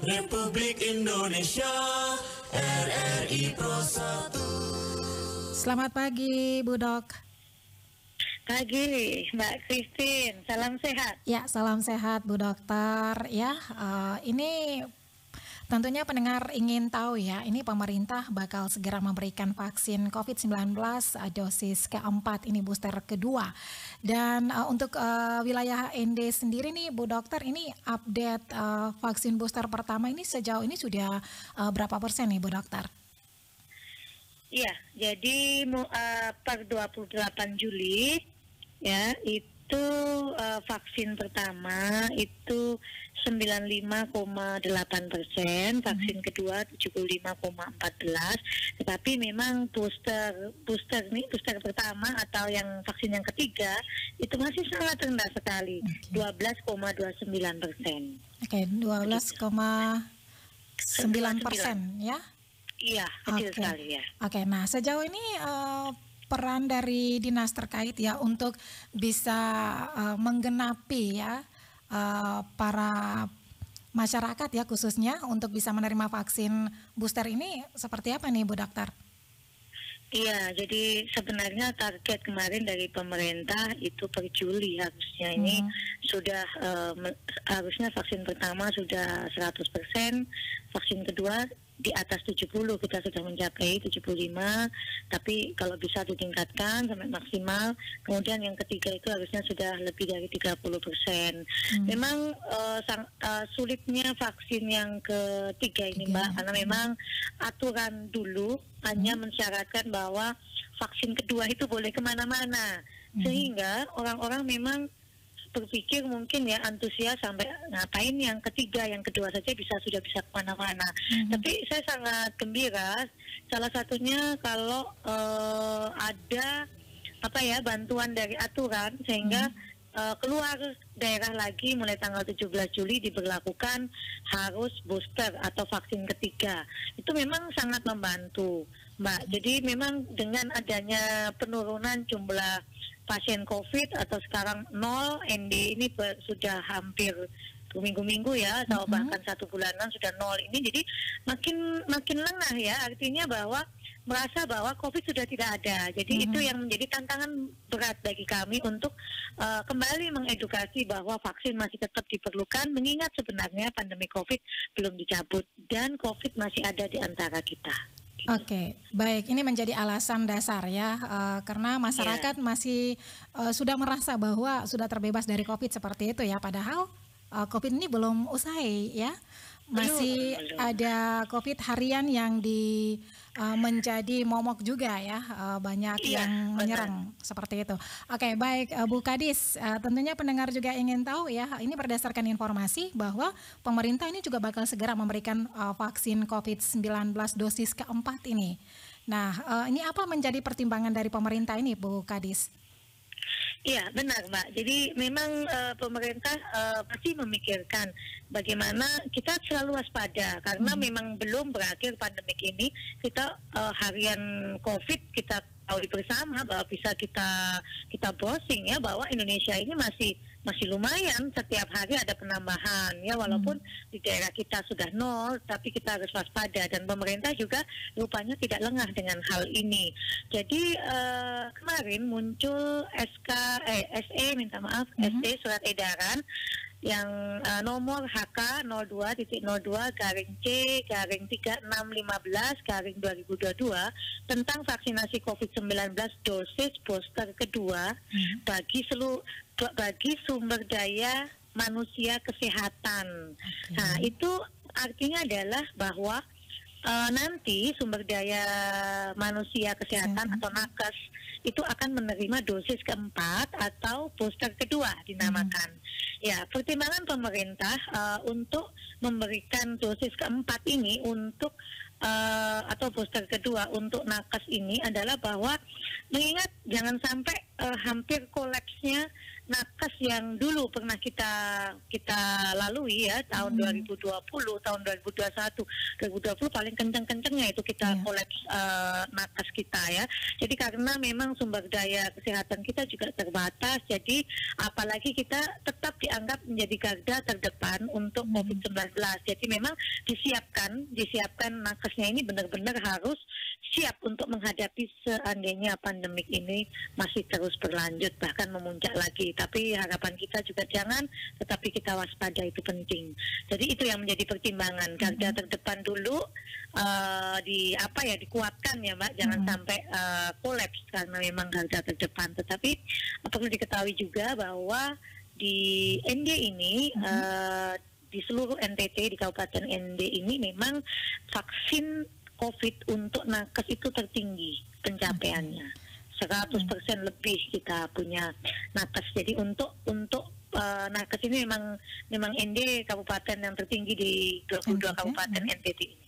Republik Indonesia, RRI Pro 1. Selamat pagi, Bu Dok. Pagi, Mbak Christine. Salam sehat. Ya, salam sehat, Bu Dokter. Ya, ini tentunya pendengar ingin tahu ya, ini pemerintah bakal segera memberikan vaksin COVID-19 dosis keempat, ini booster kedua. Dan untuk wilayah ND sendiri nih Bu Dokter, ini update vaksin booster pertama ini sejauh ini sudah berapa persen nih Bu Dokter? Iya, jadi per 28 Juli ya itu vaksin pertama itu 95,8%, vaksin kedua 75,14%. Tetapi memang booster pertama atau yang vaksin yang ketiga itu masih sangat rendah sekali, 12,29%. Oke, 12,9% ya? Iya, kecil sekali ya. Oke, nah sejauh ini peran dari dinas terkait ya untuk bisa menggenapi ya para masyarakat ya khususnya untuk bisa menerima vaksin booster ini seperti apa nih Bu Dokter? Iya, jadi sebenarnya target kemarin dari pemerintah itu per Juli harusnya ini sudah harusnya vaksin pertama sudah 100%, vaksin kedua di atas 70, kita sudah mencapai 75, tapi kalau bisa ditingkatkan sampai maksimal. Kemudian yang ketiga itu harusnya sudah lebih dari 30%. Memang sulitnya vaksin yang ketiga ini Mbak, karena memang aturan dulu hanya mensyaratkan bahwa vaksin kedua itu boleh kemana-mana, sehingga orang-orang memang berpikir mungkin ya antusias sampai ngapain yang ketiga, yang kedua saja sudah bisa kemana-mana. Tapi saya sangat gembira, salah satunya kalau ada bantuan dari aturan sehingga keluar daerah lagi mulai tanggal 17 Juli diberlakukan harus booster atau vaksin ketiga. Itu memang sangat membantu, Mbak. Jadi memang dengan adanya penurunan jumlah pasien COVID atau sekarang 0, ND ini sudah hampir minggu-minggu ya, atau bahkan 1 bulanan sudah 0 ini, jadi makin lengah ya, artinya bahwa merasa bahwa COVID sudah tidak ada. Jadi itu yang menjadi tantangan berat bagi kami untuk kembali mengedukasi bahwa vaksin masih tetap diperlukan, mengingat sebenarnya pandemi COVID belum dicabut dan COVID masih ada di antara kita. Oke, baik. Ini menjadi alasan dasar ya, karena masyarakat masih sudah merasa bahwa sudah terbebas dari COVID seperti itu ya. Padahal COVID ini belum usai ya, masih ada COVID harian yang menjadi momok juga ya, banyak yang menyerang seperti itu. Oke, baik Bu Kadis, tentunya pendengar juga ingin tahu ya, ini berdasarkan informasi bahwa pemerintah ini juga bakal segera memberikan vaksin COVID-19 dosis keempat ini. Nah, ini apa menjadi pertimbangan dari pemerintah ini Bu Kadis? Iya, benar Mbak. Jadi memang pemerintah pasti memikirkan bagaimana kita selalu waspada, karena memang belum berakhir pandemik ini. Kita harian COVID kita tahu bersama bahwa bisa kita browsing ya, bahwa Indonesia ini masih lumayan, setiap hari ada penambahan ya, walaupun di daerah kita sudah 0, tapi kita harus waspada, dan pemerintah juga rupanya tidak lengah dengan hal ini. Jadi kemarin muncul SE surat edaran yang nomor HK 02-02-C-3615-2022 tentang vaksinasi COVID-19 dosis booster kedua bagi sumber daya manusia kesehatan. Nah, itu artinya adalah bahwa nanti sumber daya manusia kesehatan atau nakes itu akan menerima dosis keempat atau booster kedua dinamakan. Ya, pertimbangan pemerintah untuk memberikan dosis keempat ini untuk atau booster kedua untuk nakes ini adalah bahwa mengingat jangan sampai hampir kolapsnya nakes yang dulu pernah kita lalui ya, tahun 2020, tahun 2021, 2020 paling kenceng-kencengnya itu kita kolaps nakes kita ya. Jadi karena memang memang sumber daya kesehatan kita juga terbatas. Jadi apalagi kita tetap dianggap menjadi garda terdepan untuk COVID-19. Jadi memang disiapkan nakesnya ini benar-benar harus siap untuk menghadapi seandainya pandemik ini masih terus berlanjut bahkan memuncak lagi. Tapi harapan kita juga jangan, tetapi kita waspada, itu penting. Jadi itu yang menjadi pertimbangan, garda terdepan dulu dikuatkan ya Mbak, jangan sampai kolaps karena memang garda terdepan. Tetapi perlu diketahui juga bahwa di ND ini di seluruh NTT, di Kabupaten ND ini memang vaksin COVID untuk nakes itu tertinggi pencapaiannya. 100% lebih kita punya nakes. Jadi untuk nakes ini memang ND kabupaten yang tertinggi di 22 kabupaten NTT ini.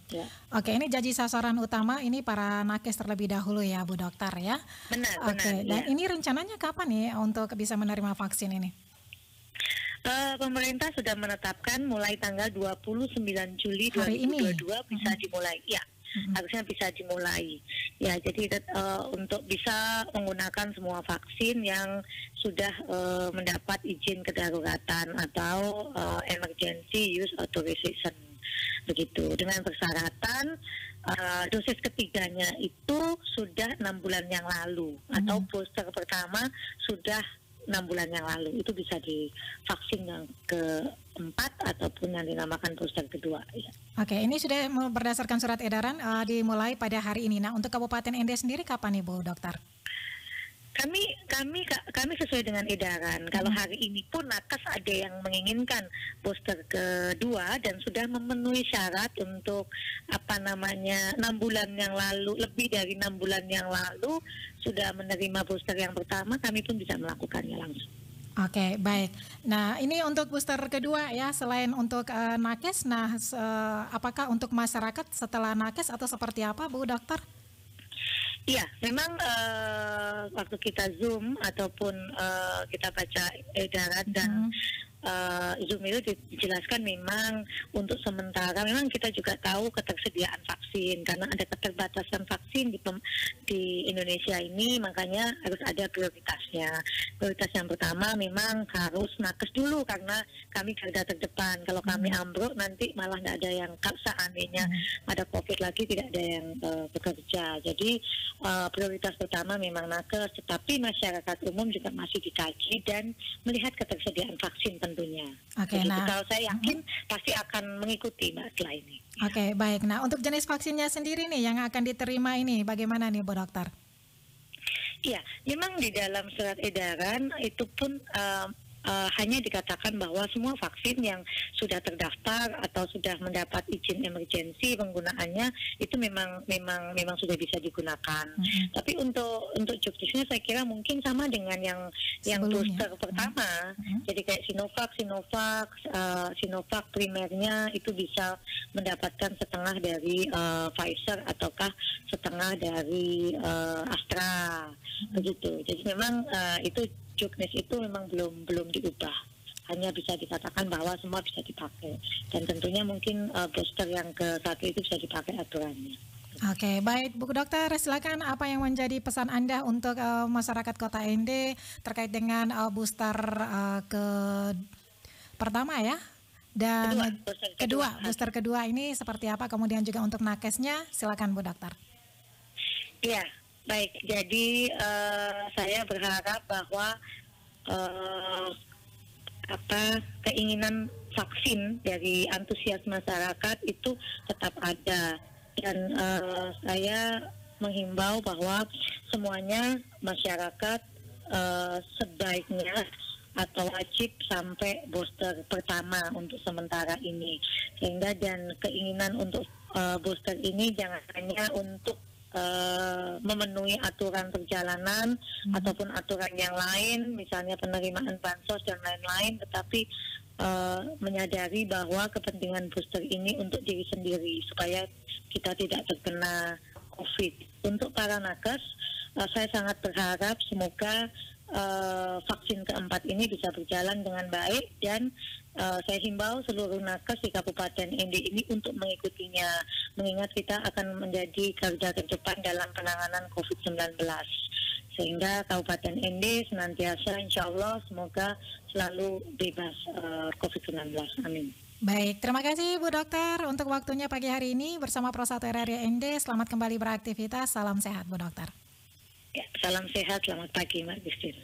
Ya. Oke, ini janji sasaran utama ini para nakes terlebih dahulu ya Bu Dokter ya. Benar. Dan ini rencananya kapan nih untuk bisa menerima vaksin ini? Pemerintah sudah menetapkan mulai tanggal 29 Juli Hari 2022 bisa dimulai. Ya. Harusnya bisa dimulai. Ya, jadi untuk bisa menggunakan semua vaksin yang sudah mendapat izin kedaruratan atau emergency use authorization, begitu. Dengan persyaratan dosis ketiganya itu sudah 6 bulan yang lalu atau booster pertama sudah 6 bulan yang lalu, itu bisa divaksin yang keempat ataupun yang dinamakan booster kedua. Ya. Oke, ini sudah berdasarkan surat edaran dimulai pada hari ini. Nah, untuk Kabupaten ND sendiri kapan nih Bu Dokter? Kami sesuai dengan edaran. Kalau hari ini pun nakes ada yang menginginkan booster kedua dan sudah memenuhi syarat untuk 6 bulan yang lalu, lebih dari 6 bulan yang lalu sudah menerima booster yang pertama, kami pun bisa melakukannya langsung. Oke, baik. Nah, ini untuk booster kedua ya, selain untuk nakes, apakah untuk masyarakat setelah nakes atau seperti apa Bu Dokter? Iya, memang waktu kita Zoom ataupun kita baca edaran dan Zoom itu dijelaskan memang untuk sementara memang kita juga tahu ketersediaan vaksin karena ada keterbatasan vaksin di Indonesia ini, makanya harus ada prioritasnya. Prioritas yang pertama memang harus nakes dulu karena kami garda terdepan. Kalau kami ambruk nanti malah tidak ada yang seandainya ada COVID lagi tidak ada yang bekerja. Jadi prioritas pertama memang nakes, tetapi masyarakat umum juga masih dikaji dan melihat ketersediaan vaksin tentunya. Oke, jadi kalau saya yakin pasti akan mengikuti Mbak setelah ini. Oke, baik. Nah, untuk jenis vaksinnya sendiri nih yang akan diterima ini bagaimana nih Bu Dokter? Iya, memang di dalam surat edaran itu pun hanya dikatakan bahwa semua vaksin yang sudah terdaftar atau sudah mendapat izin emergensi penggunaannya itu memang sudah bisa digunakan. Tapi untuk juknisnya saya kira mungkin sama dengan yang booster pertama. Jadi kayak Sinovac primernya itu bisa mendapatkan setengah dari Pfizer ataukah setengah dari Astra begitu. Jadi memang itu juknis itu memang belum diubah, hanya bisa dikatakan bahwa semua bisa dipakai dan tentunya mungkin booster yang ke satu itu bisa dipakai aturannya. Oke, baik Bu Dokter, silakan apa yang menjadi pesan Anda untuk masyarakat Kota ND terkait dengan booster pertama ya dan booster kedua ini seperti apa, kemudian juga untuk nakesnya, silakan Bu Dokter. Iya. Baik, jadi saya berharap bahwa keinginan vaksin dari antusias masyarakat itu tetap ada dan saya menghimbau bahwa semuanya masyarakat sebaiknya atau wajib sampai booster pertama untuk sementara ini, sehingga dan keinginan untuk booster ini jangan hanya untuk memenuhi aturan perjalanan ataupun aturan yang lain, misalnya penerimaan bansos dan lain-lain, tetapi menyadari bahwa kepentingan booster ini untuk diri sendiri supaya kita tidak terkena COVID. Untuk para nakes, saya sangat berharap semoga vaksin keempat ini bisa berjalan dengan baik dan saya himbau seluruh nakes di Kabupaten ND ini untuk mengikutinya, mengingat kita akan menjadi garda terdepan dalam penanganan COVID-19. sehingga Kabupaten ND senantiasa insya Allah semoga selalu bebas COVID-19. Amin. Baik, terima kasih Bu Dokter untuk waktunya pagi hari ini bersama Pro 1 RRI ND. Selamat kembali beraktivitas, salam sehat Bu Dokter. Ya, salam sehat, selamat pagi Mbak Christine.